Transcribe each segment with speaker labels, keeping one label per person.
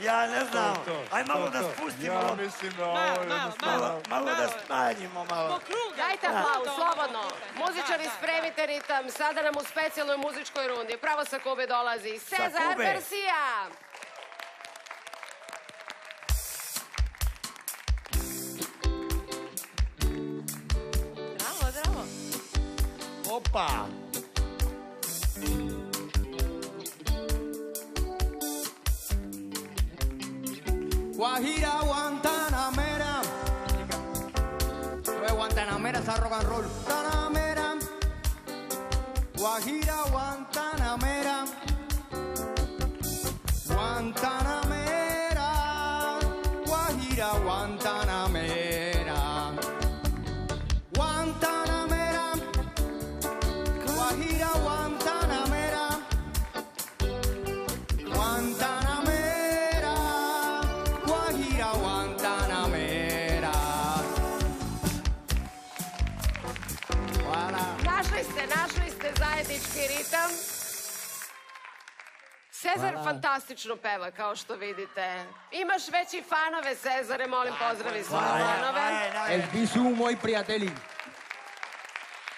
Speaker 1: Ja ne znam. Aj malo da spustimo.
Speaker 2: Ja mislim da ovo jednostavno...
Speaker 1: Malo da smanjimo malo.
Speaker 3: Dajte aplauz, slobodno. Muzičari, spremite ritam. Sada nam u specijalnoj muzičkoj rundi. Pravo sa Kube dolazi Cezar Garcia.
Speaker 4: Bravo, bravo.
Speaker 1: Opa.
Speaker 5: Guajira, Guantanamera. Guantanamera, está rock and roll. Guantanamera. Guajira, Guantanamera. Guantanamera. Guajira, Guantanamera. Guantanamera. Guajira, Guantanamera. Guantanamera. Guajira, Guantanamera. Hvala.
Speaker 3: Našli ste zajednički ritam. Cezar fantastično peva, kao što vidite. Imaš veći fanove, Cezare, molim, pozdravi svoje fanove.
Speaker 5: Vi su moji prijatelji.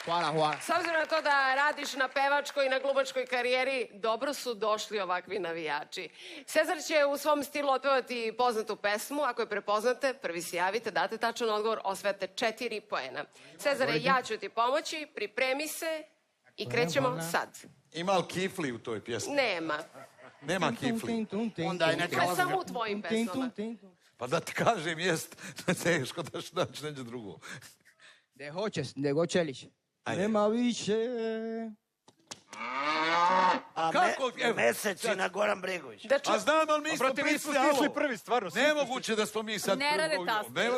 Speaker 5: Hvala, hvala.
Speaker 3: S obzirom na to da radiš na pevačkoj i na glumačkoj karijeri, dobro su došli ovakvi navijači. Cezar će u svom stilu otpevati poznatu pesmu. Ako je prepoznate, prvi se javite, date tačan odgovor, osvajate 4 poena. Cezare, ja ću ti pomoći, pripremi se i krećemo sad.
Speaker 2: Ima li kifli u toj pjesmi?
Speaker 3: Nema.
Speaker 2: Nema kifli.
Speaker 1: Onda je neka...
Speaker 3: To je samo u tvojim pesmama.
Speaker 2: Pa da ti kažem, jest teško da ću naći neđe drugo.
Speaker 5: De hoćeš, de go čeliš.
Speaker 2: Ajde.
Speaker 5: Nema više.
Speaker 2: Kako? Evo,
Speaker 1: Meseci na Goran Bregović.
Speaker 3: Da ču...
Speaker 2: A znam, ali mi smo pisali, alo.
Speaker 6: prvi, stvarno.
Speaker 2: Nemoguće da smo mi sad...
Speaker 4: Ne rade taste.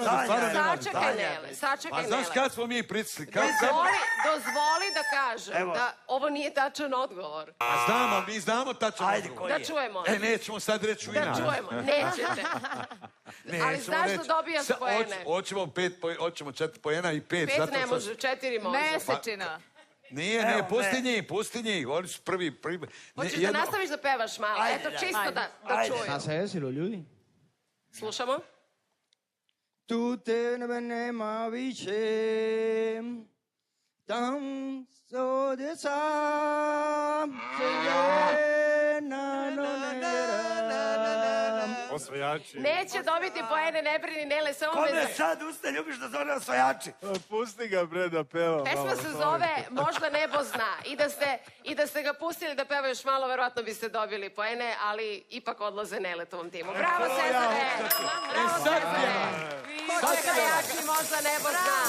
Speaker 3: Sačekaj, Nele, sačekaj,
Speaker 2: A znaš
Speaker 3: Nele.
Speaker 2: kad smo mi pritisli?
Speaker 3: Dozvoli da kažem
Speaker 1: Evo.
Speaker 3: da ovo nije tačan odgovor.
Speaker 2: A znam, ali mi znamo tačno
Speaker 1: Ajde,
Speaker 2: odgovor.
Speaker 1: koji
Speaker 3: Da čujemo.
Speaker 2: Nećemo sad reći u
Speaker 3: Da
Speaker 2: ina.
Speaker 3: čujemo. Nećete. Ali znaš da dobijaš poene.
Speaker 2: Hoćemo 4 poena i 5.
Speaker 3: 5 ne može, 4 može.
Speaker 4: Mesečina.
Speaker 2: Nije, pusti njih. Oni su prvi.
Speaker 3: Hoćeš da nastaviš da pevaš malo? Eto, čisto da čujem.
Speaker 5: Šta se desilo, ljudi?
Speaker 3: Slušamo?
Speaker 5: Tu tebe nema više. Tam sode sam.
Speaker 6: Osvajači.
Speaker 3: Neće dobiti poene, ne brini, Nele, samo
Speaker 1: Kome
Speaker 3: me...
Speaker 1: sad uste ljubiš da zove osvajači?
Speaker 6: Pusti ga, bre, da peva.
Speaker 3: Pesma se zove Možda nebo zna. I da ste ga pustili da peva još malo, verovatno biste dobili poene, ali ipak odlaze Neletovom timu. Bravo, Cezare! Bravo, Cezare! Ko će da jači Možda nebo zna?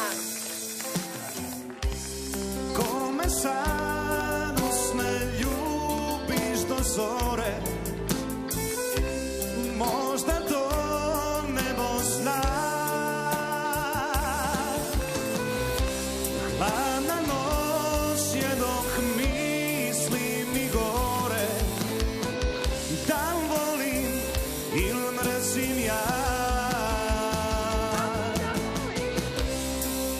Speaker 7: Kome sad usne ljubiš do zore, možda to nebo zna. Hladna noć je dok misli mi gore, da li volim ili mrzim ja.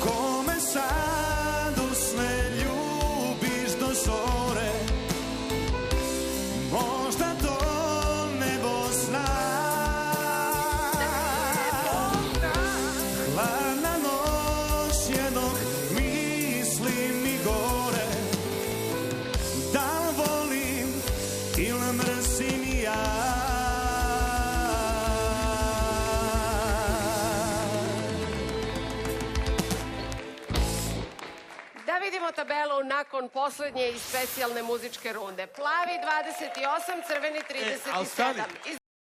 Speaker 7: Kome sad usne ljubiš do zore, možda to nebo zna. Hladna noć je dok misli mi gore, da li volim ili mrzim ja.
Speaker 3: Da vidimo tabelu nakon poslednje i specijalne muzičke runde. Plavi 28, crveni 37.